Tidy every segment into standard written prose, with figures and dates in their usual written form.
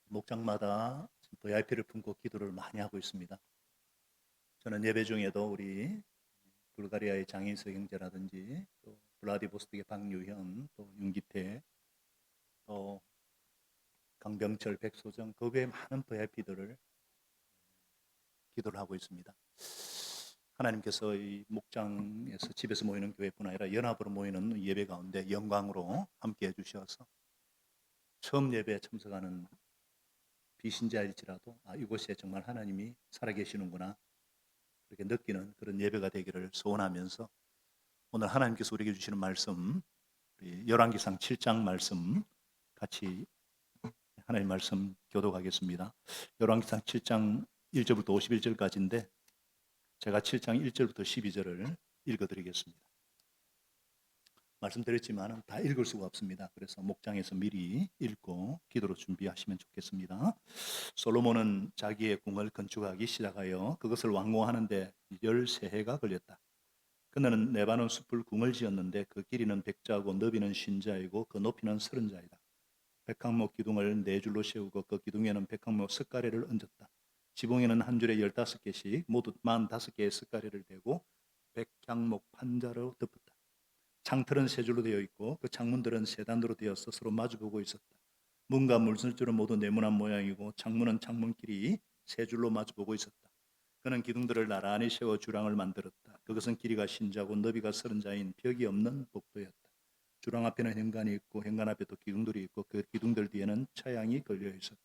목장마다 VIP를 품고 기도를 많이 하고 있습니다. 저는 예배 중에도 우리 불가리아의 장인석 형제라든지 또 블라디보스톡의 박유현, 또 윤기태, 또 강병철, 백소정 그 외에 많은 VIP들을 기도를 하고 있습니다. 하나님께서 이 목장에서 집에서 모이는 교회뿐 아니라 연합으로 모이는 예배 가운데 영광으로 함께 해주셔서 처음 예배에 참석하는 비신자일지라도 이곳에 정말 하나님이 살아계시는구나 그렇게 느끼는 그런 예배가 되기를 소원하면서 오늘 하나님께서 우리에게 주시는 말씀 열왕기상 7장 말씀 같이 하나님 말씀 교독하겠습니다. 열왕기상 7장 1절부터 51절까지인데 제가 7장 1절부터 12절을 읽어드리겠습니다. 말씀드렸지만 다 읽을 수가 없습니다. 그래서 목장에서 미리 읽고 기도로 준비하시면 좋겠습니다. 솔로몬은 자기의 궁을 건축하기 시작하여 그것을 완공하는데 13해가 걸렸다. 그는 레바논 숲을 궁을 지었는데 그 길이는 100자고 너비는 50자이고 그 높이는 30자이다. 백항목 기둥을 4줄로 세우고 그 기둥에는 백항목 석가래를 얹었다. 지붕에는 한 줄에 15개씩 모두 45개의 석가래를 대고 백향목 판자로 덮었다. 창틀은 3줄로 되어 있고 그 창문들은 3단으로 되어서 서로 마주보고 있었다. 문과 물술줄은 모두 네모난 모양이고 창문은 창문끼리 3줄로 마주보고 있었다. 그는 기둥들을 나란히 세워 주랑을 만들었다. 그것은 길이가 50자고 너비가 30자인 벽이 없는 복도였다. 주랑 앞에는 현관이 있고 현관 앞에 또 기둥들이 있고 그 기둥들 뒤에는 차양이 걸려 있었다.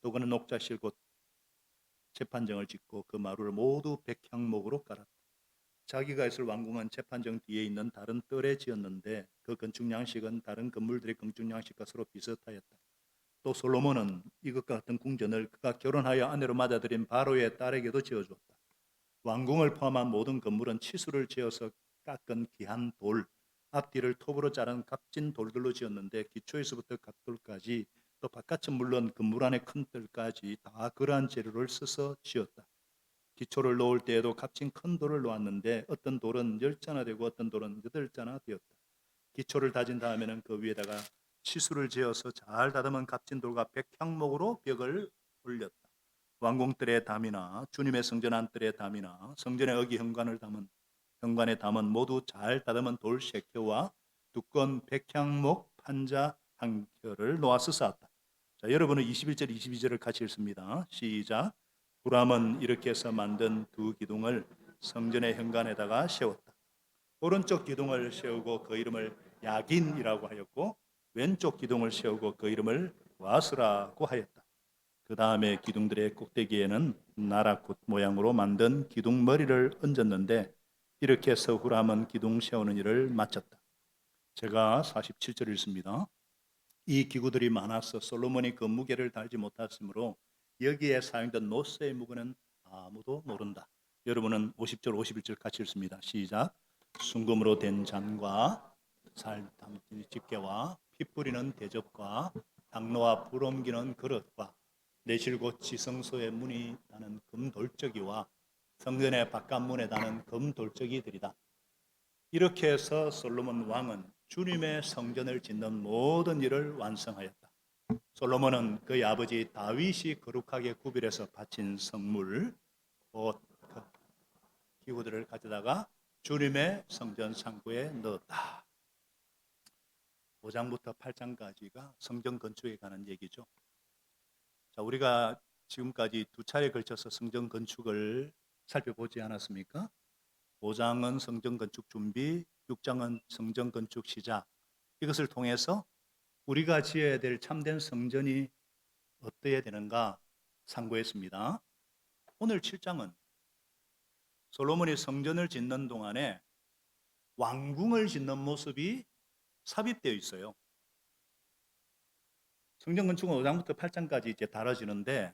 또 그는 옥자실 곧 재판정을 짓고 그 마루를 모두 백향목으로 깔았다. 자기가 있을 왕궁은 재판정 뒤에 있는 다른 뜰에 지었는데 그 건축 양식은 다른 건물들의 건축 양식과 서로 비슷하였다. 또 솔로몬은 이것과 같은 궁전을 그가 결혼하여 아내로 맞아들인 바로의 딸에게도 지어주었다. 왕궁을 포함한 모든 건물은 치수를 지어서 깎은 귀한 돌, 앞뒤를 톱으로 자른 값진 돌들로 지었는데 기초에서부터 갓돌까지 또 바깥은 물론 건물 안의 큰 뜰까지 다 그러한 재료를 써서 지었다. 기초를 놓을 때에도 값진 큰 돌을 놓았는데 어떤 돌은 10자나 되고 어떤 돌은 8자나 되었다. 기초를 다진 다음에는 그 위에다가 치수를 지어서 잘 다듬은 값진 돌과 백향목으로 벽을 올렸다. 왕궁뜰의 담이나 주님의 성전 안뜰의 담이나 성전의 어기 현관에 담은 모두 잘 다듬은 돌 3켜와 두꺼운 백향목 판자 한 켜를 놓아서 쌓았다. 자, 여러분은 21절 22절을 같이 읽습니다. 시작. 후람은 이렇게 해서 만든 두 기둥을 성전의 현관에다가 세웠다. 오른쪽 기둥을 세우고 그 이름을 야긴이라고 하였고 왼쪽 기둥을 세우고 그 이름을 와스라고 하였다. 그 다음에 기둥들의 꼭대기에는 나라꽃 모양으로 만든 기둥 머리를 얹었는데 이렇게 해서 후람은 기둥 세우는 일을 마쳤다. 제가 47절 읽습니다. 이 기구들이 많아서 솔로몬이 그 무게를 달지 못했으므로 여기에 사용된 노스의 무게는 아무도 모른다. 여러분은 50절 51절 같이 읽습니다. 시작. 순금으로 된 잔과 살 담는 집게와 피 뿌리는 대접과 당로와 불 옮기는 그릇과 내실곧 지성소의 문이 다는 금돌적이와 성전의 바깥문에 다는 금돌적이들이다. 이렇게 해서 솔로몬 왕은 주님의 성전을 짓는 모든 일을 완성하였다. 솔로몬은 그의 아버지 다윗이 거룩하게 구별해서 바친 성물 곧 기구들을 가져다가 주님의 성전 창고에 넣었다. 5장부터 8장까지가 성전 건축에 관한 얘기죠. 자, 우리가 지금까지 2차례에 걸쳐서 성전 건축을 살펴보지 않았습니까? 5장은 성전 건축 준비, 6장은 성전 건축 시작. 이것을 통해서 우리가 지어야 될 참된 성전이 어떠해야 되는가 상고했습니다. 오늘 7장은 솔로몬이 성전을 짓는 동안에 왕궁을 짓는 모습이 삽입되어 있어요. 성전 건축은 5장부터 8장까지 이제 다뤄지는데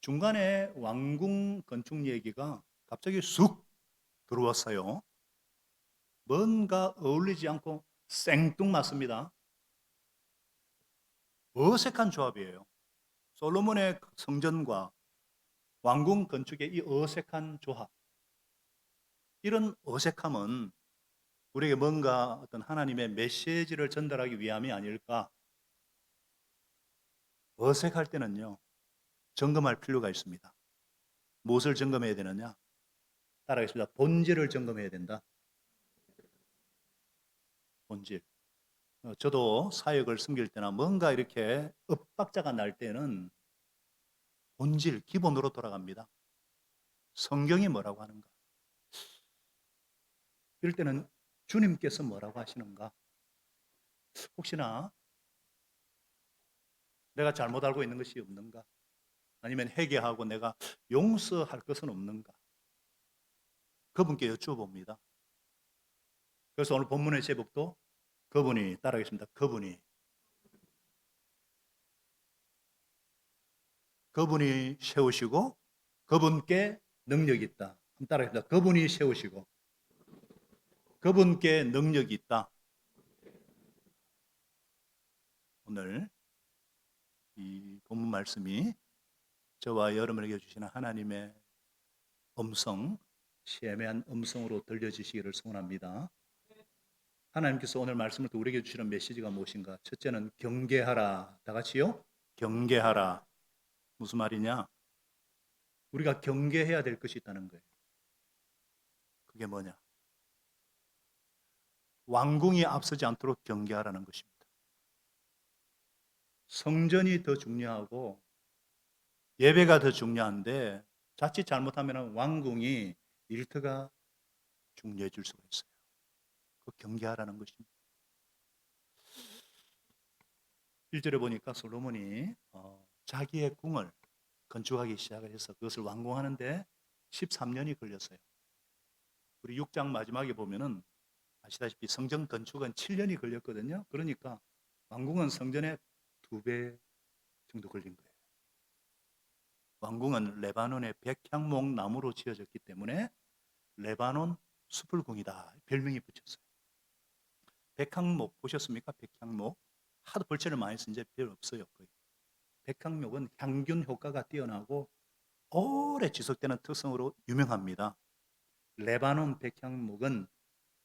중간에 왕궁 건축 얘기가 갑자기 쑥 들어왔어요. 뭔가 어울리지 않고 생뚱맞습니다. 어색한 조합이에요. 솔로몬의 성전과 왕궁 건축의 이 어색한 조합. 이런 어색함은 우리에게 뭔가 어떤 하나님의 메시지를 전달하기 위함이 아닐까. 어색할 때는요, 점검할 필요가 있습니다. 무엇을 점검해야 되느냐? 따라하겠습니다. 본질을 점검해야 된다. 본질. 저도 사역을 섬길 때나 뭔가 이렇게 엇박자가 날 때는 본질, 기본으로 돌아갑니다. 성경이 뭐라고 하는가? 이럴 때는 주님께서 뭐라고 하시는가? 혹시나 내가 잘못 알고 있는 것이 없는가? 아니면 회개하고 내가 용서할 것은 없는가? 그분께 여쭈어봅니다. 그래서 오늘 본문의 제목도 그분이, 따라하겠습니다. 그분이 세우시고 그분께 능력이 있다. 한번 따라하겠습니다. 그분이 세우시고 그분께 능력이 있다. 오늘 이 본문 말씀이 저와 여러분에게 주시는 하나님의 음성, 세미한 음성으로 들려지시기를 소원합니다. 하나님께서 오늘 말씀을 또 우리에게 주시는 메시지가 무엇인가? 첫째는 경계하라. 다 같이요? 경계하라. 무슨 말이냐? 우리가 경계해야 될 것이 있다는 거예요. 그게 뭐냐? 왕궁이 앞서지 않도록 경계하라는 것입니다. 성전이 더 중요하고 예배가 더 중요한데 자칫 잘못하면 왕궁이 일터가 중요해질 수가 있어요. 그 경계하라는 것입니다. 1절에 보니까 솔로몬이 자기의 궁을 건축하기 시작을 해서 그것을 완공하는데 13년이 걸렸어요. 우리 6장 마지막에 보면은 아시다시피 성전 건축은 7년이 걸렸거든요. 그러니까 완공은 성전의 2배 정도 걸린 거예요. 왕궁은 레바논의 백향목 나무로 지어졌기 때문에 레바논 숲을궁이다 별명이 붙였어요. 백향목 보셨습니까? 백향목 하도 벌채를 많이 쓴 이제 별 없어요. 거의. 백향목은 향균 효과가 뛰어나고 오래 지속되는 특성으로 유명합니다. 레바논 백향목은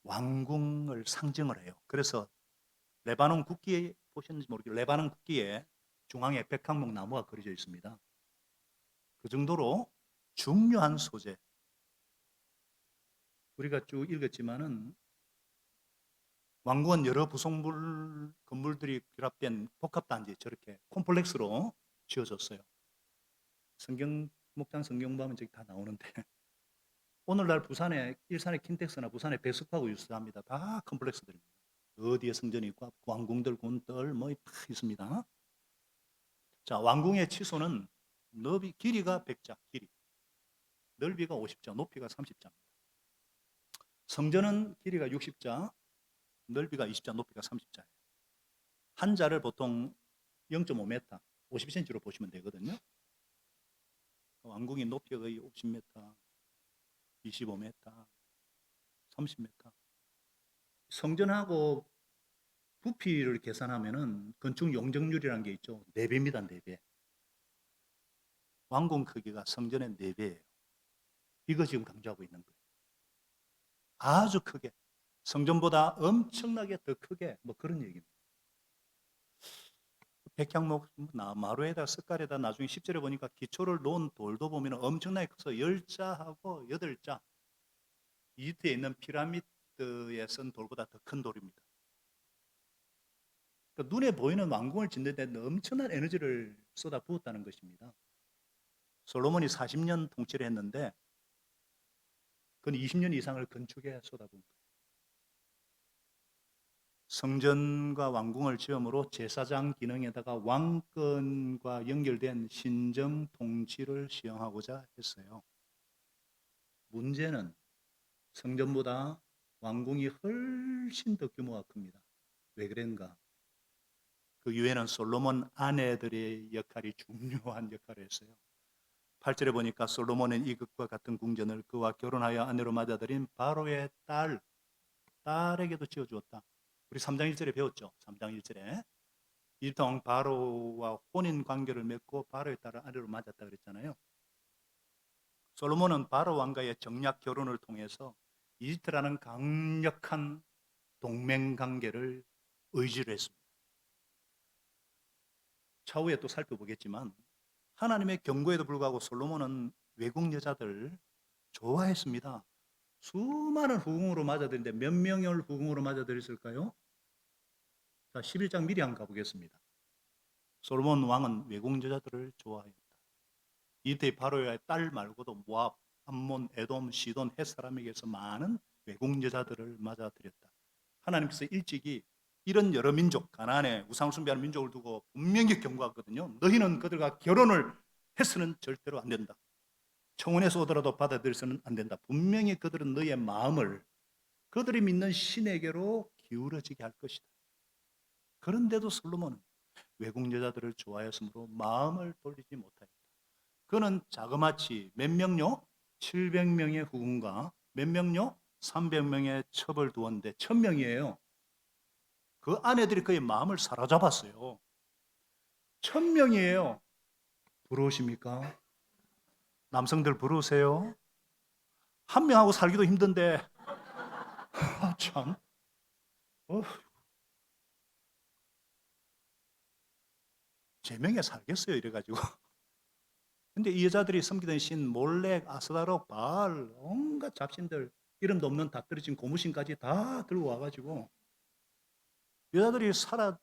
왕궁을 상징을 해요. 그래서 레바논 국기에 보셨는지 모르겠어요. 레바논 국기에 중앙에 백향목 나무가 그려져 있습니다. 그 정도로 중요한 소재. 우리가 쭉 읽었지만은 왕궁은 여러 부속물 건물들이 결합된 복합단지 저렇게 콤플렉스로 지어졌어요. 성경 목장 성경 보면 저기 다 나오는데 오늘날 부산의 일산의 킨텍스나 부산의 배석하고 유사합니다. 다 컴플렉스들입니다. 어디에 성전이 있고 왕궁들 군들 뭐 다 있습니다. 자, 왕궁의 치소는 길이가 100자, 넓이가 50자, 높이가 30자입니다. 성전은 길이가 60자, 넓이가 20자, 높이가 30자예요. 한 자를 보통 0.5m, 50cm로 보시면 되거든요. 왕궁의 높이가 거의 50m, 25m, 30m. 성전하고 부피를 계산하면은 건축 용적률이라는 게 있죠. 4배입니다, 4배. 왕궁 크기가 성전의 4배예요. 이거 지금 강조하고 있는 거예요. 아주 크게. 성전보다 엄청나게 더 크게 뭐 그런 얘기입니다. 백향목 마루에다 석가래다 나중에 10절에 보니까 기초를 놓은 돌도 보면 엄청나게 커서 10자하고 8자 이집트에 있는 피라미드에 쓴 돌보다 더 큰 돌입니다. 그러니까 눈에 보이는 왕궁을 짓는 데 엄청난 에너지를 쏟아 부었다는 것입니다. 솔로몬이 40년 통치를 했는데 그건 20년 이상을 건축에 쏟아부은 거예요. 성전과 왕궁을 지음으로 제사장 기능에다가 왕권과 연결된 신정 통치를 시행하고자 했어요. 문제는 성전보다 왕궁이 훨씬 더 규모가 큽니다. 왜 그런가? 그 유에는 솔로몬 아내들의 역할이 중요한 역할을 했어요. 8절에 보니까 솔로몬은 이것과 같은 궁전을 그와 결혼하여 아내로 맞아들인 바로의 딸에게도 지어주었다. 우리 3장 1절에 배웠죠. 3장 1절에 이집트 왕 바로와 혼인 관계를 맺고 바로의 딸을 아내로 맞았다 그랬잖아요. 솔로몬은 바로 왕과의 정략 결혼을 통해서 이집트라는 강력한 동맹 관계를 의지를 했습니다. 차후에 또 살펴보겠지만 하나님의 경고에도 불구하고 솔로몬은 외국 여자들 좋아했습니다. 수많은 후궁으로 맞아들인데 몇 명을 후궁으로 맞아들였을까요? 자, 11장 미리 한번 가보겠습니다. 솔로몬 왕은 외국 여자들을 좋아했다. 이때 바로의 딸 말고도 모압, 암몬, 에돔, 시돈, 헷 사람에게서 많은 외국 여자들을 맞아들였다. 하나님께서 일찍이 이런 여러 민족, 가나안에 우상 숭배하는 민족을 두고 분명히 경고하거든요. 너희는 그들과 결혼을 해서는 절대로 안 된다. 청혼해서 오더라도 받아들여서는 안 된다. 분명히 그들은 너희의 마음을 그들이 믿는 신에게로 기울어지게 할 것이다. 그런데도 솔로몬은 외국 여자들을 좋아했으므로 마음을 돌리지 못하였다. 그는 자그마치 몇 명요? 700명의 후궁과 몇 명요? 300명의 첩을 두었는데 1000명이에요. 그 아내들이 그의 마음을 사로잡았어요. 1000명이에요. 부러우십니까? 남성들 부러우세요? 한 명하고 살기도 힘든데 참 어, 제명에 살겠어요 이래가지고. 근데 이 여자들이 섬기던 신 몰렉, 아스다롯, 바알 온갖 잡신들 이름도 없는 다 떨어진 고무신까지 다 들고 와가지고 여자들이 살아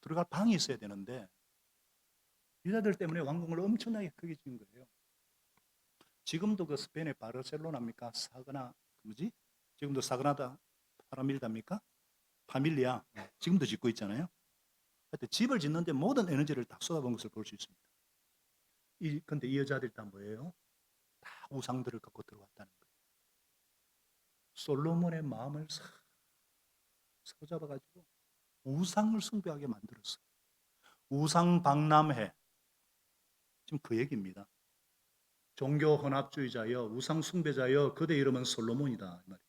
들어갈 방이 있어야 되는데 여자들 때문에 왕궁을 엄청나게 크게 지은 거예요. 지금도 그 스페인의 바르셀로나입니까? 사그나 뭐지? 지금도 사그나다 파라밀다입니까? 파밀리아 지금도 짓고 있잖아요. 하여튼 집을 짓는데 모든 에너지를 다 쏟아본 것을 볼 수 있습니다. 근데 이 여자들이 다 뭐예요? 다 우상들을 갖고 들어왔다는 거예요. 솔로몬의 마음을 사로잡아가지고 우상을 숭배하게 만들었어요. 우상 박람회 지금 그 얘기입니다. 종교 혼합주의자여 우상 숭배자여 그대 이름은 솔로몬이다 이 말이에요.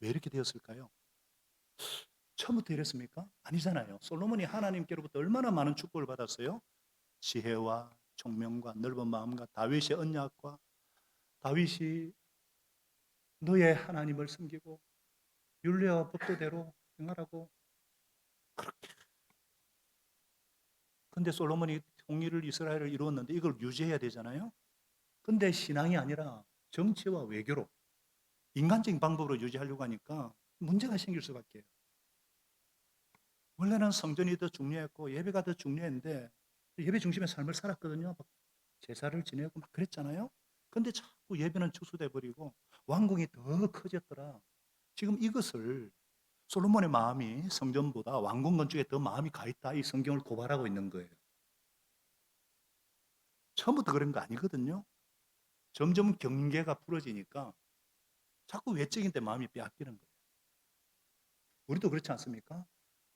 왜 이렇게 되었을까요? 처음부터 이랬습니까? 아니잖아요. 솔로몬이 하나님께로부터 얼마나 많은 축복을 받았어요? 지혜와 총명과 넓은 마음과 다윗의 언약과 다윗이 너의 하나님을 섬기고 율례와 법도대로 행하라고 그렇게. 근데 솔로몬이 통일을 이스라엘을 이루었는데 이걸 유지해야 되잖아요. 근데 신앙이 아니라 정치와 외교로 인간적인 방법으로 유지하려고 하니까 문제가 생길 수밖에. 원래는 성전이 더 중요했고 예배가 더 중요했는데 예배 중심의 삶을 살았거든요. 막 제사를 지내고 막 그랬잖아요. 근데 자꾸 예배는 축소돼 버리고 왕궁이 더 커졌더라. 지금 이것을 솔로몬의 마음이 성전보다 왕궁 건축에 더 마음이 가 있다. 이 성경을 고발하고 있는 거예요. 처음부터 그런 거 아니거든요. 점점 경계가 풀어지니까 자꾸 외적인 데 마음이 빼앗기는 거예요. 우리도 그렇지 않습니까?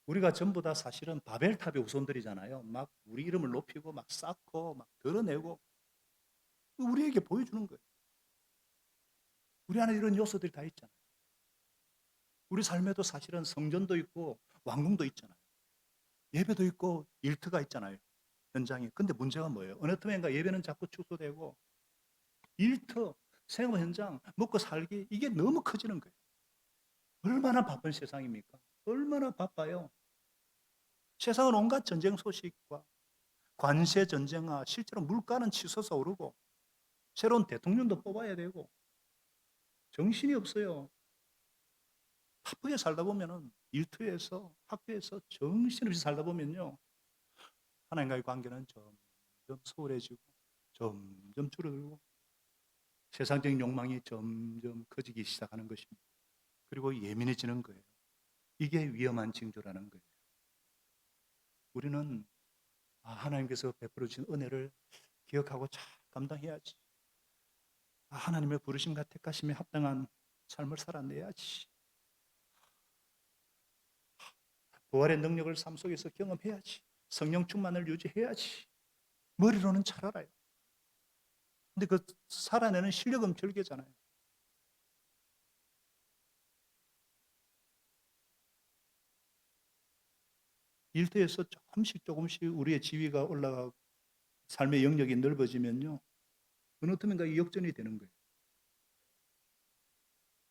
우리가 전부 다 사실은 바벨탑의 후손들이잖아요. 막 우리 이름을 높이고 막 쌓고 막 드러내고 우리에게 보여주는 거예요. 우리 안에 이런 요소들이 다 있잖아요. 우리 삶에도 사실은 성전도 있고 왕궁도 있잖아요. 예배도 있고 일터가 있잖아요. 현장에. 근데 문제가 뭐예요? 어느 틈엔가 예배는 자꾸 축소되고 일터, 생업 현장, 먹고 살기 이게 너무 커지는 거예요. 얼마나 바쁜 세상입니까? 얼마나 바빠요. 세상은 온갖 전쟁 소식과 관세 전쟁아 실제로 물가는 치솟아 오르고 새로운 대통령도 뽑아야 되고 정신이 없어요. 바쁘게 살다 보면은 일터에서 학교에서 정신없이 살다 보면요 하나님과의 관계는 점점 소홀해지고 점점 줄어들고 세상적인 욕망이 점점 커지기 시작하는 것입니다. 그리고 예민해지는 거예요. 이게 위험한 징조라는 거예요. 우리는 하나님께서 베풀어 주신 은혜를 기억하고 잘 감당해야지. 하나님의 부르심과 택하심에 합당한 삶을 살아내야지. 부활의 능력을 삶 속에서 경험해야지. 성령 충만을 유지해야지. 머리로는 잘 알아요. 근데 그 살아내는 실력은 별개잖아요. 일터에서 조금씩 우리의 지위가 올라가고 삶의 영역이 넓어지면요. 어느 틈인가 이 역전이 되는 거예요.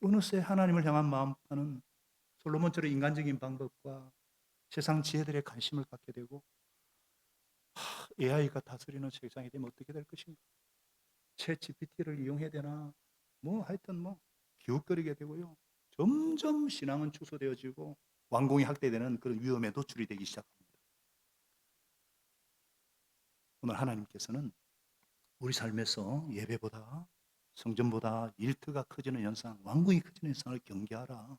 어느새 하나님을 향한 마음과는 솔로몬처럼 인간적인 방법과 세상 지혜들의 관심을 갖게 되고 AI가 다스리는 세상이 되면 어떻게 될 것인가? 챗 GPT를 이용해야 되나? 뭐 하여튼 뭐 기웃거리게 되고요. 점점 신앙은 축소되어지고 완공이 확대되는 그런 위험에 노출이 되기 시작합니다. 오늘 하나님께서는 우리 삶에서 예배보다 성전보다 일터가 커지는 현상, 완공이 커지는 현상을 경계하라.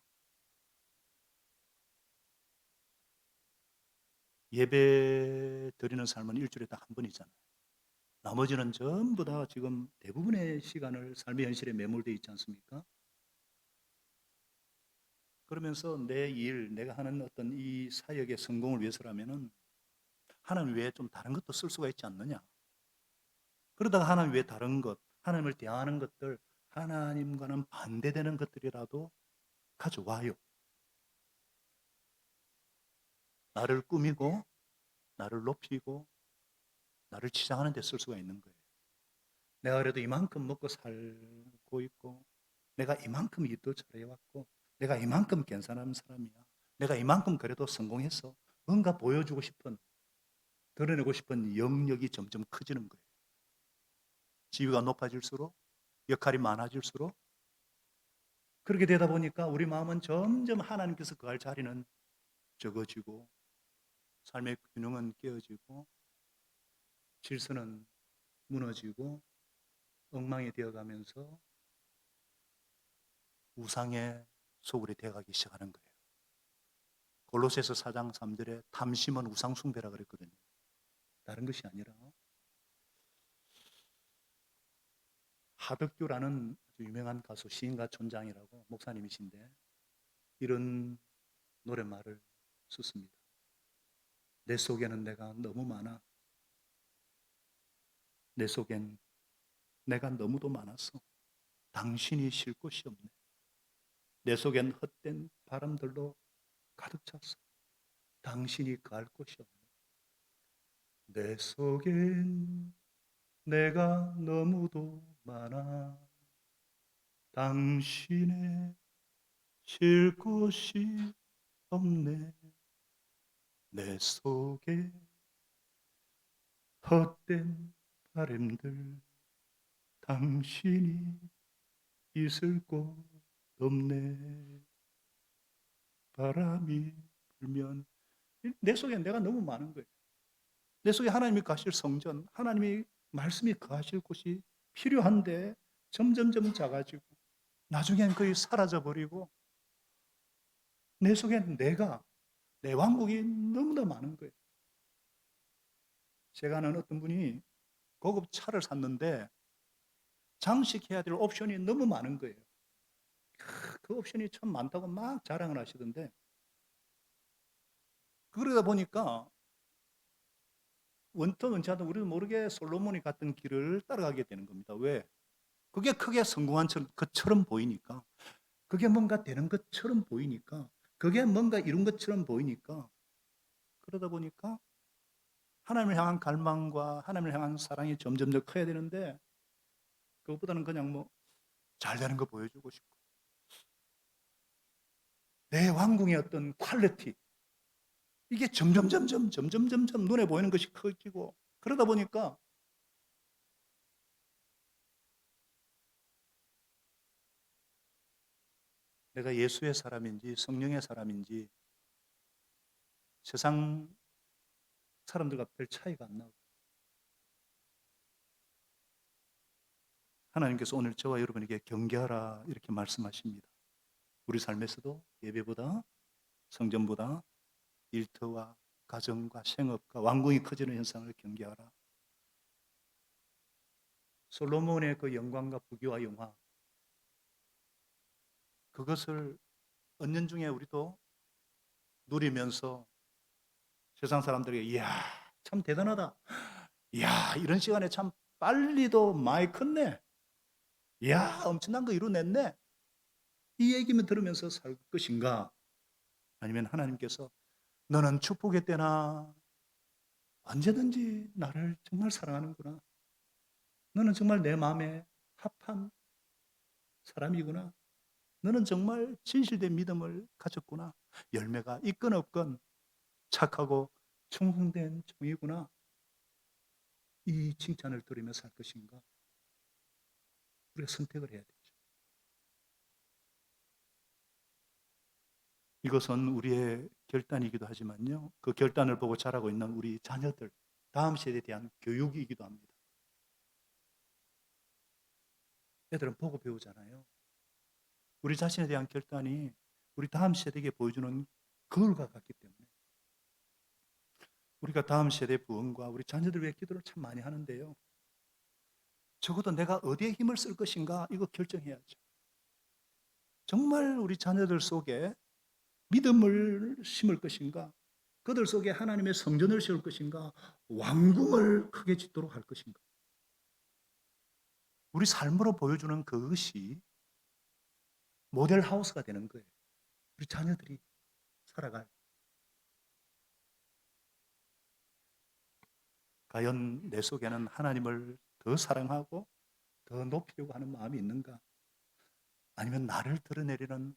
예배 드리는 삶은 일주일에 딱 한 번이잖아요. 나머지는 전부 다 지금 대부분의 시간을 삶의 현실에 매몰되어 있지 않습니까? 그러면서 내 일, 내가 하는 어떤 이 사역의 성공을 위해서라면은 하나님 외에 좀 다른 것도 쓸 수가 있지 않느냐? 그러다가 하나님 외에 다른 것, 하나님을 대하는 것들, 하나님과는 반대되는 것들이라도 가져와요. 나를 꾸미고, 나를 높이고, 나를 치장하는 데 쓸 수가 있는 거예요. 내가 그래도 이만큼 먹고 살고 있고, 내가 이만큼 일도 잘해왔고, 내가 이만큼 괜찮은 사람이야. 내가 이만큼 그래도 성공했어. 뭔가 보여주고 싶은, 드러내고 싶은 영역이 점점 커지는 거예요. 지위가 높아질수록, 역할이 많아질수록, 그렇게 되다 보니까 우리 마음은 점점 하나님께서 거할 자리는 적어지고, 삶의 균형은 깨어지고, 질서는 무너지고, 엉망이 되어가면서 우상의 소굴이 되어가기 시작하는 거예요. 골로새서 4장 3절에 탐심은 우상 숭배라 그랬거든요. 다른 것이 아니라 하덕규라는 아주 유명한 가수, 시인가 촌장이라고 목사님이신데 이런 노랫말을 썼습니다. 내 속에는 내가 너무 많아. 내 속엔 내가 너무도 많았어. 당신이 쉴 곳이 없네. 내 속엔 헛된 바람들로 가득 찼어. 당신이 거할 곳이 없네. 내 속엔 내가 너무도 많아. 당신의 쉴 곳이 없네. 내 속에 헛된 바람들 당신이 있을 곳 없네. 바람이 불면 내 속에 내가 너무 많은 거예요. 내 속에 하나님이 거하실 성전, 하나님이 말씀이 거하실 곳이 필요한데 점점점 작아지고 나중엔 거의 사라져버리고 내 속엔 내 왕국이 너무나 많은 거예요. 제가 아는 어떤 분이 고급 차를 샀는데 장식해야 될 옵션이 너무 많은 거예요. 그 옵션이 참 많다고 막 자랑을 하시던데 그러다 보니까 원통 은차도 우리도 모르게 솔로몬이 갔던 길을 따라가게 되는 겁니다. 왜? 그게 크게 성공한 것처럼 보이니까, 그게 뭔가 되는 것처럼 보이니까, 그게 뭔가 이룬 것처럼 보이니까, 그러다 보니까 하나님을 향한 갈망과 하나님을 향한 사랑이 점점 더 커야 되는데 그것보다는 그냥 뭐 잘 되는 거 보여주고 싶고 내 왕궁의 어떤 퀄리티 이게 점점 눈에 보이는 것이 커지고 그러다 보니까 내가 예수의 사람인지 성령의 사람인지 세상 사람들과 별 차이가 안 나고 하나님께서 오늘 저와 여러분에게 경계하라 이렇게 말씀하십니다. 우리 삶에서도 예배보다 성전보다 일터와 가정과 생업과 왕궁이 커지는 현상을 경계하라. 솔로몬의 그 영광과 부귀와 영화 그것을 얻는 중에 우리도 누리면서 세상 사람들에게 이야 참 대단하다. 이야 이런 시간에 참 빨리도 많이 컸네. 이야 엄청난 거 이루냈네. 이 얘기만 들으면서 살 것인가? 아니면 하나님께서 너는 축복의 때나 언제든지 나를 정말 사랑하는구나. 너는 정말 내 마음에 합한 사람이구나. 너는 정말 진실된 믿음을 가졌구나. 열매가 있건 없건 착하고 충성된 종이구나. 이 칭찬을 들으며 살 것인가? 우리가 선택을 해야 되죠. 이것은 우리의 결단이기도 하지만요, 그 결단을 보고 자라고 있는 우리 자녀들, 다음 세대에 대한 교육이기도 합니다. 애들은 보고 배우잖아요. 우리 자신에 대한 결단이 우리 다음 세대에게 보여주는 거울과 같기 때문에 우리가 다음 세대 부흥과 우리 자녀들 위해 기도를 참 많이 하는데요, 적어도 내가 어디에 힘을 쓸 것인가 이거 결정해야죠. 정말 우리 자녀들 속에 믿음을 심을 것인가, 그들 속에 하나님의 성전을 세울 것인가, 왕궁을 크게 짓도록 할 것인가. 우리 삶으로 보여주는 그것이 모델 하우스가 되는 거예요. 우리 자녀들이 살아갈. 과연 내 속에는 하나님을 더 사랑하고 더 높이려고 하는 마음이 있는가? 아니면 나를 드러내려는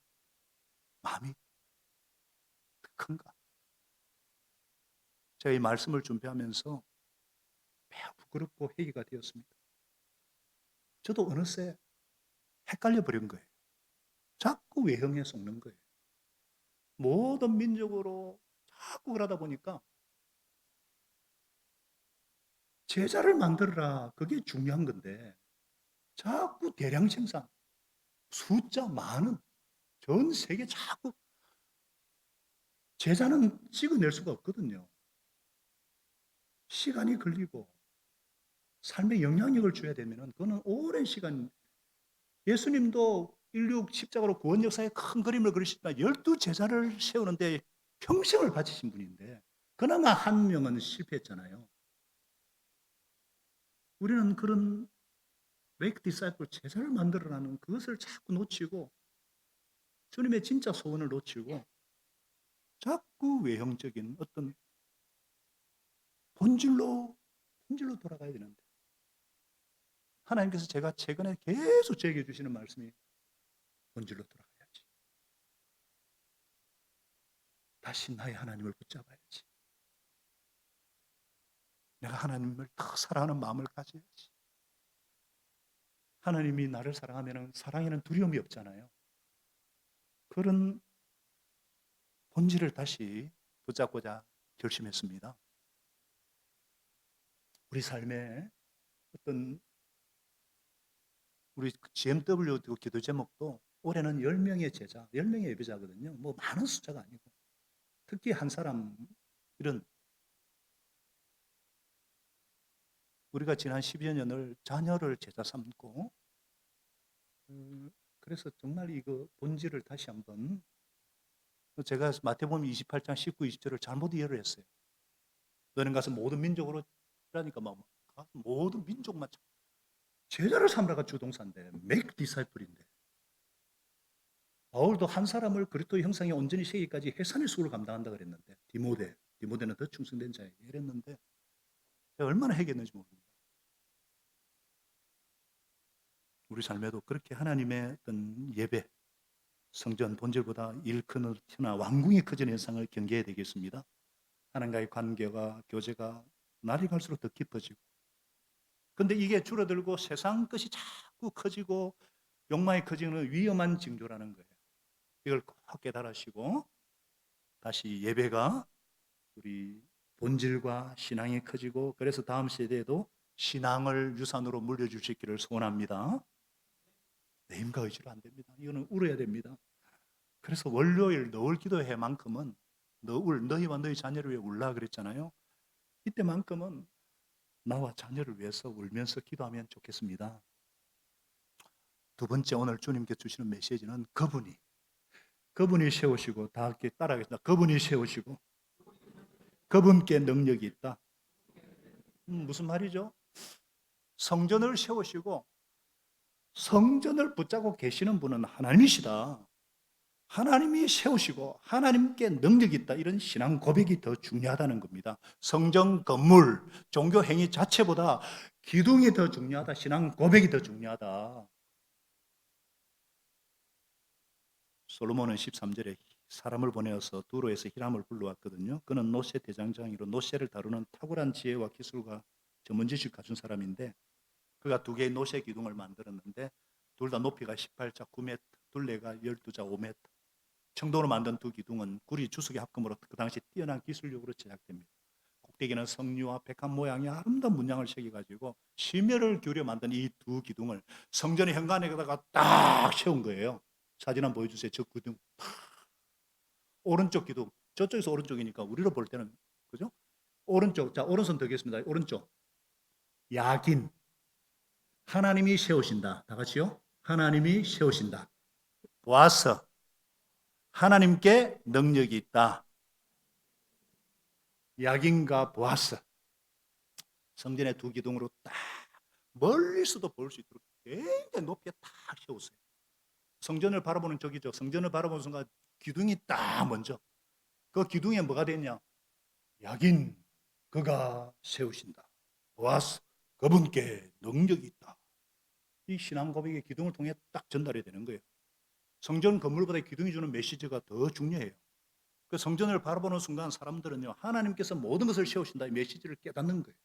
마음이 큰가? 제가 이 말씀을 준비하면서 매우 부끄럽고 회개가 되었습니다. 저도 어느새 헷갈려 버린 거예요. 자꾸 외형에 속는 거예요. 모든 민족으로 자꾸 그러다 보니까 제자를 만들어라, 그게 중요한 건데 자꾸 대량 생산, 숫자 많은, 전 세계 자꾸 제자는 찍어낼 수가 없거든요. 시간이 걸리고 삶에 영향력을 줘야 되면 그거는 오랜 시간. 예수님도 인류 십자가로 구원 역사의 큰 그림을 그리시지만 12제자를 세우는데 평생을 바치신 분인데 그나마 한 명은 실패했잖아요. 우리는 그런 make disciple, 제자를 만들어라는 그것을 자꾸 놓치고 주님의 진짜 소원을 놓치고 자꾸 외형적인 어떤 본질로 돌아가야 되는데, 하나님께서 제가 최근에 계속 제게 주시는 말씀이 본질로 돌아가야지. 다시 나의 하나님을 붙잡아야지. 내가 하나님을 더 사랑하는 마음을 가져야지. 하나님이 나를 사랑하면 사랑에는 두려움이 없잖아요. 그런 본질을 다시 붙잡고자 결심했습니다. 우리 삶에 어떤 우리 GMW 기도 제목도 올해는 10명의 제자, 10명의 예배자거든요. 뭐 많은 숫자가 아니고 특히 한 사람, 이런 우리가 지난 10여 년을 자녀를 제자 삼고 그래서 정말 이거 본질을 다시 한번, 제가 마태복음 28장 19, 20절을 잘못 이해를 했어요. 너는 가서 모든 민족으로 라니까 막 모든 민족만 제자를 삼라가 주동사인데 make disciple인데, 바울도 한 사람을 그리스도 형상에 온전히 세기까지 해산의 수고를 감당한다 그랬는데, 디모데는 더 충성된 자에게 이랬는데 제가 얼마나 해겠는지 모릅니다. 우리 삶에도 그렇게 하나님의 어떤 예배, 성전 본질보다 일크나 왕궁이 커지는 현상을 경계해야 되겠습니다. 하나님과의 관계가, 교제가 날이 갈수록 더 깊어지고, 근데 이게 줄어들고 세상 것이 자꾸 커지고 욕망이 커지는 위험한 징조라는 거예요. 이걸 꼭 깨달으시고 다시 예배가 우리 본질과 신앙이 커지고, 그래서 다음 세대에도 신앙을 유산으로 물려줄 수 있기를 소원합니다. 내 힘과 의지로 안 됩니다. 이거는 울어야 됩니다. 그래서 월요일 너울 기도회만큼은 너희와 너희 자녀를 위해 울라 그랬잖아요. 이때만큼은 나와 자녀를 위해서 울면서 기도하면 좋겠습니다. 두 번째, 오늘 주님께 주시는 메시지는 그분이 세우시고, 다 함께 따라하겠습니다. 그분이 세우시고 그분께 능력이 있다. 무슨 말이죠? 성전을 세우시고 성전을 붙잡고 계시는 분은 하나님이시다. 하나님이 세우시고 하나님께 능력이 있다. 이런 신앙 고백이 더 중요하다는 겁니다. 성전 건물, 종교 행위 자체보다 기둥이 더 중요하다. 신앙 고백이 더 중요하다. 솔로몬은 13절에 사람을 보내어서 두로에서 히람을 불러왔거든요. 그는 노새 대장장이로 노새를 다루는 탁월한 지혜와 기술과 전문 지식 가진 사람인데 그가 두 개의 노새 기둥을 만들었는데 둘 다 높이가 18자 9m, 둘레가 12자 5m. 청동으로 만든 두 기둥은 구리 주석의 합금으로 그 당시 뛰어난 기술력으로 제작됩니다. 꼭대기는 석류와 백합 모양의 아름다운 문양을 새겨가지고 심혈을 기울여 만든 이 두 기둥을 성전의 현관에다가 딱 세운 거예요. 사진 한번 보여주세요. 저 기둥. 오른쪽 기둥. 저쪽에서 오른쪽이니까 우리로 볼 때는 그죠? 오른쪽. 자, 오른손 들겠습니다. 오른쪽. 야긴. 하나님이 세우신다. 다 같이요. 하나님이 세우신다. 보아스. 하나님께 능력이 있다. 야긴과 보아스. 성전의 두 기둥으로 딱 멀리서도 볼 수 있도록 굉장히 높게 딱 세웠어요. 성전을 바라보는 저기죠. 성전을 바라보는 순간 기둥이 딱 먼저. 그 기둥에 뭐가 됐냐? 야긴 그가 세우신다. 보아스 그분께 능력이 있다. 이 신앙 고백의 기둥을 통해 딱 전달이 되는 거예요. 성전 건물보다 기둥이 주는 메시지가 더 중요해요. 그 성전을 바라보는 순간 사람들은요, 하나님께서 모든 것을 세우신다 이 메시지를 깨닫는 거예요.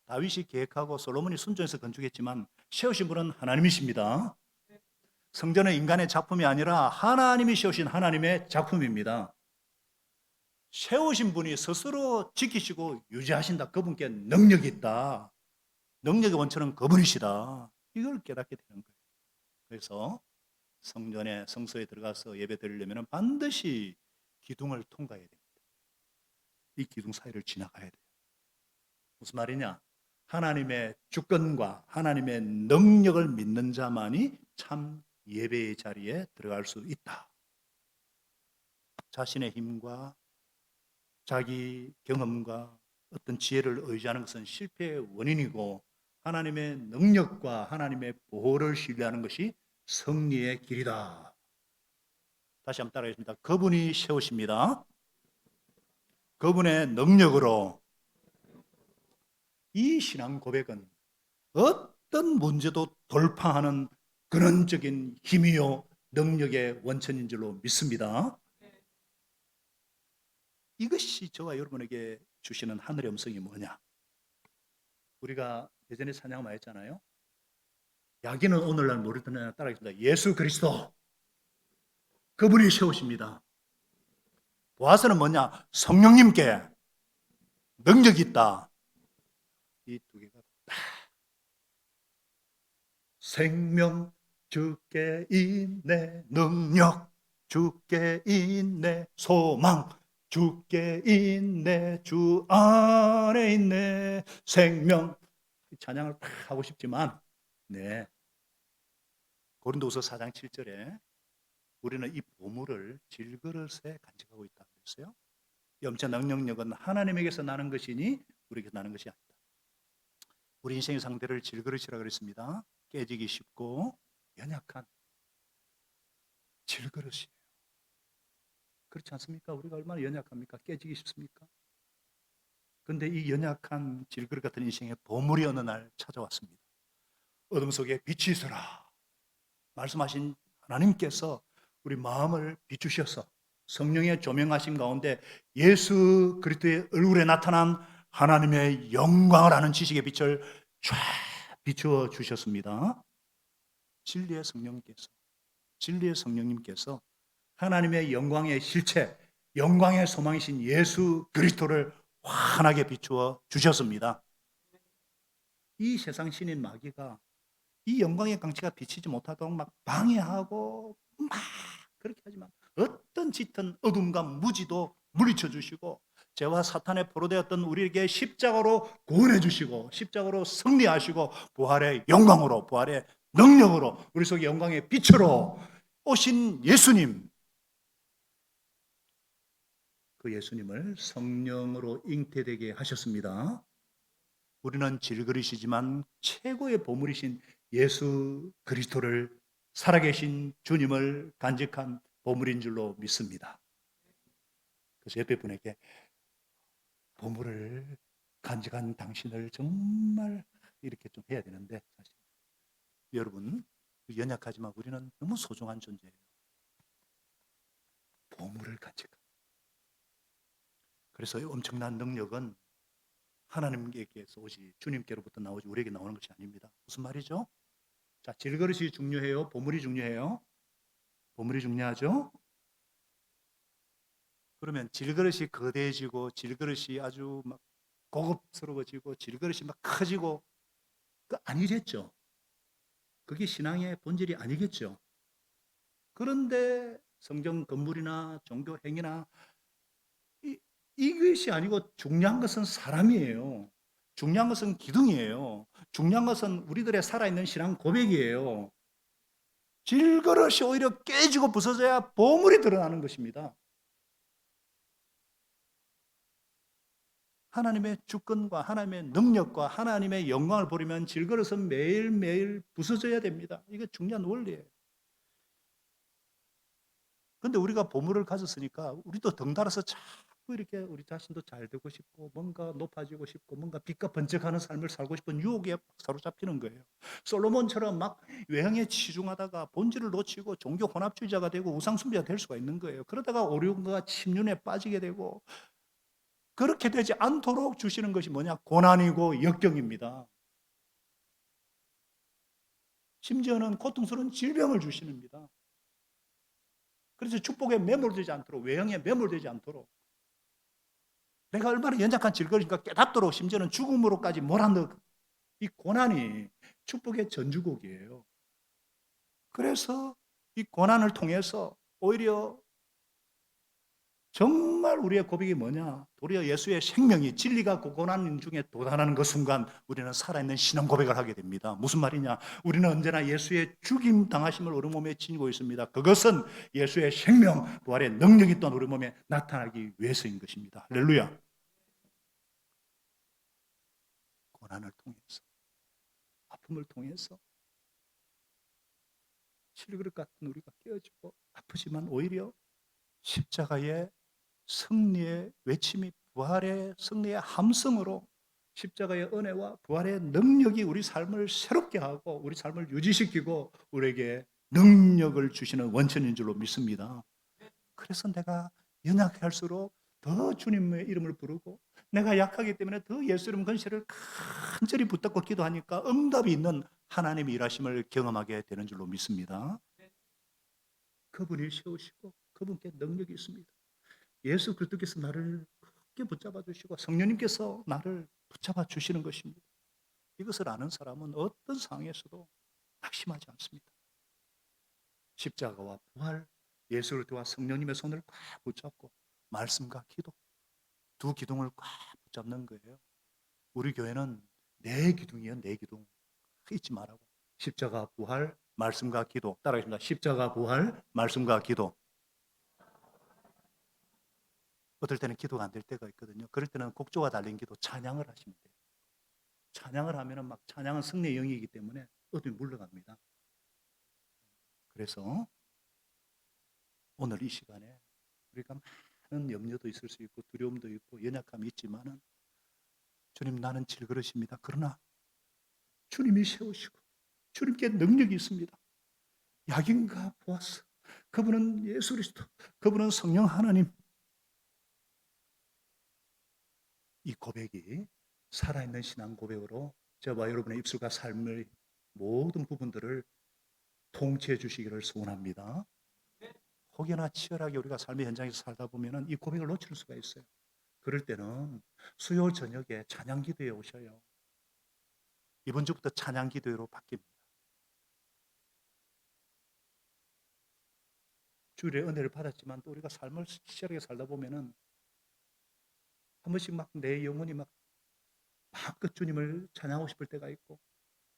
다윗이 계획하고 솔로몬이 순종해서 건축했지만 세우신 분은 하나님이십니다. 성전은 인간의 작품이 아니라 하나님이 세우신 하나님의 작품입니다. 세우신 분이 스스로 지키시고 유지하신다. 그분께 능력이 있다. 능력의 원천은 그분이시다. 이걸 깨닫게 되는 거예요. 그래서 성전에 성소에 들어가서 예배 드리려면 반드시 기둥을 통과해야 됩니다. 이 기둥 사이를 지나가야 돼요. 무슨 말이냐? 하나님의 주권과 하나님의 능력을 믿는 자만이 참 예배의 자리에 들어갈 수 있다. 자신의 힘과 자기 경험과 어떤 지혜를 의지하는 것은 실패의 원인이고 하나님의 능력과 하나님의 보호를 신뢰하는 것이 승리의 길이다. 다시 한번 따라하겠습니다. 그분이 세우십니다. 그분의 능력으로 이 신앙 고백은 어떤 문제도 돌파하는 근원적인 힘이요 능력의 원천인 줄로 믿습니다. 이것이 저와 여러분에게 주시는 하늘의 음성이 뭐냐? 우리가 예전에 찬양 많이 했잖아요. 야기는 오늘날 모르던 따라하겠습니다. 예수 그리스도 그분이 세우십니다. 보아스는 뭐냐? 성령님께 능력이 있다. 이 두 개가 생명 주께 있네, 능력 주께 있네, 소망 주께 있네, 주 안에 있네, 생명. 찬양을 딱 하고 싶지만 네, 고린도후서 4장 7절에 우리는 이 보물을 질그릇에 간직하고 있다 그랬어요. 염차 능력은 하나님에게서 나는 것이니 우리에게서 나는 것이 아니다. 우리 인생의 상대를 질그릇이라고 그랬습니다. 깨지기 쉽고 연약한 질그릇이에요. 그렇지 않습니까? 우리가 얼마나 연약합니까? 깨지기 쉽습니까? 그런데 이 연약한 질그릇 같은 인생의 보물이 어느 날 찾아왔습니다. 어둠 속에 빛이 있어라 말씀하신 하나님께서 우리 마음을 비추셔서 성령의 조명하심 가운데 예수 그리스도의 얼굴에 나타난 하나님의 영광을 아는 지식의 빛을 쫙 비추어 주셨습니다. 진리의 성령님께서 하나님의 영광의 실체, 영광의 소망이신 예수 그리스도를 환하게 비추어 주셨습니다. 이 세상 신인 마귀가 이 영광의 강치가 비치지 못하도록 막 방해하고 막 그렇게 하지만 어떤 짙은 어둠과 무지도 물리쳐 주시고 죄와 사탄에 포로되었던 우리에게 십자가로 구원해 주시고 십자가로 승리하시고 부활의 영광으로 부활의 능력으로 우리 속에 영광의 빛으로 오신 예수님, 그 예수님을 성령으로 잉태되게 하셨습니다. 우리는 질그릇이지만 최고의 보물이신 예수 그리스도를 살아계신 주님을 간직한 보물인 줄로 믿습니다. 그래서 옆에 분에게 보물을 간직한 당신을 정말 이렇게 좀 해야 되는데 사실 여러분 연약하지만 우리는 너무 소중한 존재예요. 보물을 간직한. 그래서 엄청난 능력은 하나님께서 오지 주님께로부터 나오지 우리에게 나오는 것이 아닙니다. 무슨 말이죠? 자, 질그릇이 중요해요? 보물이 중요해요? 보물이 중요하죠? 그러면 질그릇이 거대해지고 질그릇이 아주 막 고급스러워지고 질그릇이 막 커지고 그 아니겠죠? 그게 신앙의 본질이 아니겠죠? 그런데 성경 건물이나 종교 행위나 이것이 아니고 중요한 것은 사람이에요. 중요한 것은 기둥이에요. 중요한 것은 우리들의 살아있는 신앙 고백이에요. 질그릇이 오히려 깨지고 부서져야 보물이 드러나는 것입니다. 하나님의 주권과 하나님의 능력과 하나님의 영광을 보려면 질그릇은 매일매일 부서져야 됩니다. 이게 중요한 원리예요. 근데 우리가 보물을 가졌으니까 우리도 덩달아서 자꾸 이렇게 우리 자신도 잘 되고 싶고 뭔가 높아지고 싶고 뭔가 빛과 번쩍하는 삶을 살고 싶은 유혹에 사로잡히는 거예요. 솔로몬처럼 막 외형에 치중하다가 본질을 놓치고 종교 혼합주의자가 되고 우상숭배가 될 수가 있는 거예요. 그러다가 오류과 침륜에 빠지게 되고 그렇게 되지 않도록 주시는 것이 뭐냐? 고난이고 역경입니다. 심지어는 고통스러운 질병을 주시는입니다. 그래서 축복에 매몰되지 않도록 외형에 매몰되지 않도록 내가 얼마나 연약한 질거리인가 깨닫도록 심지어는 죽음으로까지 몰아넣은 이 고난이 축복의 전주곡이에요. 그래서 이 고난을 통해서 오히려 정말 우리의 고백이 뭐냐? 도리어 예수의 생명이 진리가 그 고난 중에 도달하는 그 순간 우리는 살아있는 신앙 고백을 하게 됩니다. 무슨 말이냐? 우리는 언제나 예수의 죽임 당하심을 우리 몸에 지니고 있습니다. 그것은 예수의 생명, 부활의 능력이 또한 우리 몸에 나타나기 위해서인 것입니다. 할렐루야. 고난을 통해서, 아픔을 통해서 실그릇 같은 우리가 깨어지고 아프지만 오히려 십자가의 승리의 외침이 부활의 승리의 함성으로 십자가의 은혜와 부활의 능력이 우리 삶을 새롭게 하고 우리 삶을 유지시키고 우리에게 능력을 주시는 원천인 줄로 믿습니다. 그래서 내가 연약할수록 더 주님의 이름을 부르고 내가 약하기 때문에 더 예수 이름 근세를 간절히 붙잡고 기도하니까 응답이 있는 하나님의 일하심을 경험하게 되는 줄로 믿습니다. 그분이 세우시고 그분께 능력이 있습니다. 예수 그리스도께서 나를 크게 붙잡아 주시고 성령님께서 나를 붙잡아 주시는 것입니다. 이것을 아는 사람은 어떤 상황에서도 낙심하지 않습니다. 십자가와 부활, 예수 그리스도와 성령님의 손을 꽉 붙잡고 말씀과 기도, 두 기둥을 꽉 붙잡는 거예요. 우리 교회는 네 기둥이에요. 네 기둥. 잊지 말라고. 십자가, 부활, 말씀과 기도. 따라하겠습니다. 십자가, 부활, 말씀과 기도. 어떨 때는 기도가 안 될 때가 있거든요. 그럴 때는 곡조가 달린 기도, 찬양을 하시면 돼요. 찬양을 하면은 막 찬양은 승리의 영이기 때문에 어둠이 물러갑니다. 그래서 오늘 이 시간에 우리가 많은 염려도 있을 수 있고 두려움도 있고 연약함이 있지만은 주님 나는 질그릇입니다. 그러나 주님이 세우시고 주님께 능력이 있습니다. 약인가 보았어. 그분은 예수 그리스도, 그분은 성령 하나님. 이 고백이 살아있는 신앙 고백으로 저와 여러분의 입술과 삶의 모든 부분들을 통치해 주시기를 소원합니다. 혹여나 치열하게 우리가 삶의 현장에서 살다 보면 이 고백을 놓칠 수가 있어요. 그럴 때는 수요일 저녁에 찬양 기도에 오셔요. 이번 주부터 찬양 기도로 바뀝니다. 주일에 은혜를 받았지만 또 우리가 삶을 치열하게 살다 보면은 한 번씩 막 내 영혼이 막 마음껏 주님을 찬양하고 싶을 때가 있고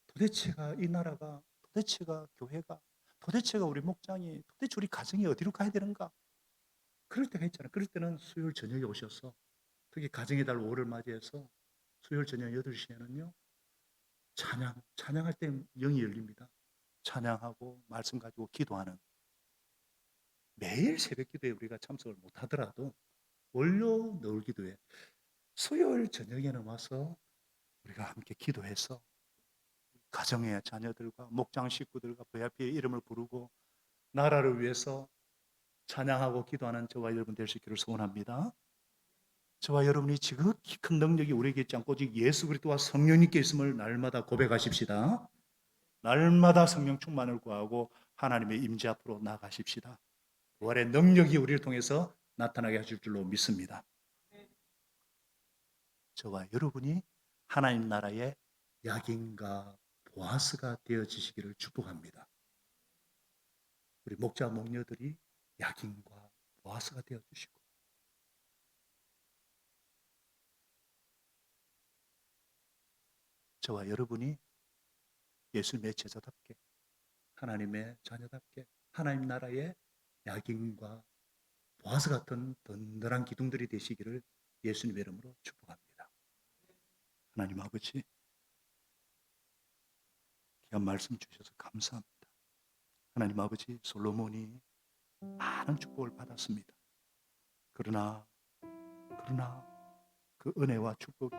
도대체가 이 나라가 도대체가 교회가 도대체가 우리 목장이 도대체 우리 가정이 어디로 가야 되는가? 그럴 때가 있잖아요. 그럴 때는 수요일 저녁에 오셔서 특히 가정의 달 5를 맞이해서 수요일 저녁 8시에는요. 찬양할 때 영이 열립니다. 찬양하고 말씀 가지고 기도하는 매일 새벽 기도에 우리가 참석을 못 하더라도 월요 너울 기도에 수요일 저녁에는 와서 우리가 함께 기도해서 가정의 자녀들과 목장 식구들과 VIP의 이름을 부르고 나라를 위해서 찬양하고 기도하는 저와 여러분 될 수 있기를 소원합니다. 저와 여러분이 지극히 큰 능력이 우리에게 있지 않고 오직 예수 그리스도와 성령님께 있음을 날마다 고백하십시다. 날마다 성령 충만을 구하고 하나님의 임재 앞으로 나아가십시다. 부활의 능력이 우리를 통해서 나타나게 하실 줄로 믿습니다. 저와 여러분이 하나님 나라의 야긴과 보아스가 되어지시기를 축복합니다. 우리 목자 목녀들이 야긴과 보아스가 되어주시고 저와 여러분이 예수님의 제자답게 하나님의 자녀답게 하나님 나라의 야긴과 보아스 같은 든든한 기둥들이 되시기를 예수님의 이름으로 축복합니다. 하나님 아버지, 귀한 말씀 주셔서 감사합니다. 하나님 아버지, 솔로몬이 많은 축복을 받았습니다. 그러나 그 은혜와 축복이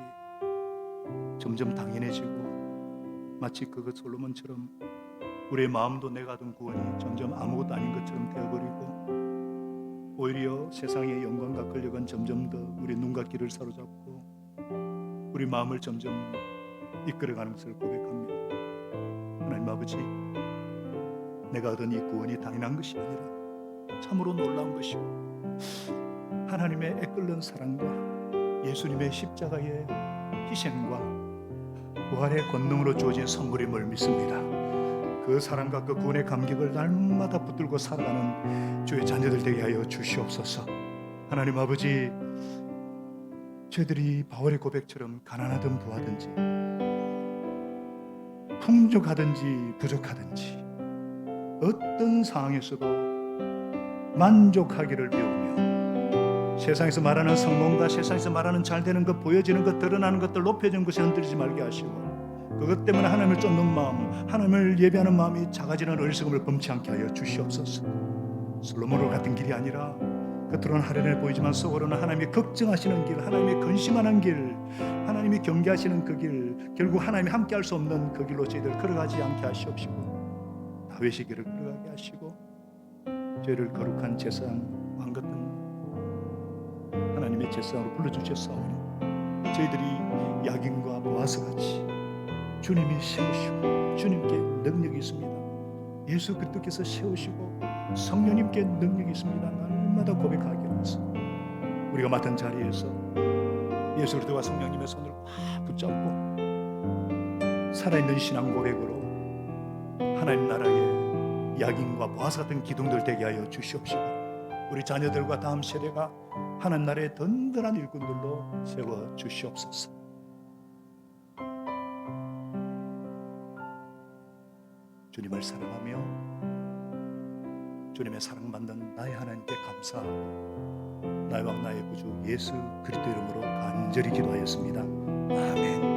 점점 당연해지고 마치 그것 솔로몬처럼 우리의 마음도 내가 얻은 구원이 점점 아무것도 아닌 것처럼 되어버리고 오히려 세상의 영광과 권력은 점점 더 우리 눈과 귀를 사로잡고 우리 마음을 점점 이끌어가는 것을 고백합니다. 하나님 아버지, 내가 얻은 이 구원이 당연한 것이 아니라 참으로 놀라운 것이고 하나님의 애끓는 사랑과 예수님의 십자가의 희생과 부활의 권능으로 주어진 선물임을 믿습니다. 그 사랑과 그 구원의 감격을 날마다 붙들고 살아가는 주의 자녀들 되게 하여 주시옵소서. 하나님 아버지, 저희들이 바울의 고백처럼 가난하든 부하든지 풍족하든지 부족하든지 어떤 상황에서도 만족하기를 배우며 세상에서 말하는 성공과 세상에서 말하는 잘되는 것, 보여지는 것, 드러나는 것들, 높여지는 것에 흔들리지 말게 하시고 그것 때문에 하나님을 쫓는 마음, 하나님을 예배하는 마음이 작아지는 어리석음을 범치 않게 하여 주시옵소서. 솔로몬과 같은 길이 아니라 겉으로는 하련해 보이지만 속으로는 하나님이 걱정하시는 길, 하나님이 근심하는 길, 하나님이 경계하시는 그 길, 결국 하나님이 함께할 수 없는 그 길로 저희들 걸어가지 않게 하시옵시고 다윗의 길을 걸어가게 하시고 저희를 거룩한 제사장 왕 같은 하나님의 제사장으로 불러주셨사오니 저희들이 야긴과 보아스같이 주님이 세우시고 주님께 능력이 있습니다. 예수 그리스도께서 세우시고 성령님께 능력이 있습니다. 날마다 고백하게 하소서. 우리가 맡은 자리에서 예수 그리스도와 성령님의 손을 꽉 붙잡고 살아있는 신앙 고백으로 하나님 나라의 야긴과 보아스 같은 기둥들 되게 하여 주시옵시고 우리 자녀들과 다음 세대가 하나님 나라의 든든한 일꾼들로 세워 주시옵소서. 주님을 사랑하며 주님의 사랑받는 나의 하나님께 감사하고 나의 왕 나의 구주 예수 그리스도 이름으로 간절히 기도하였습니다. 아멘.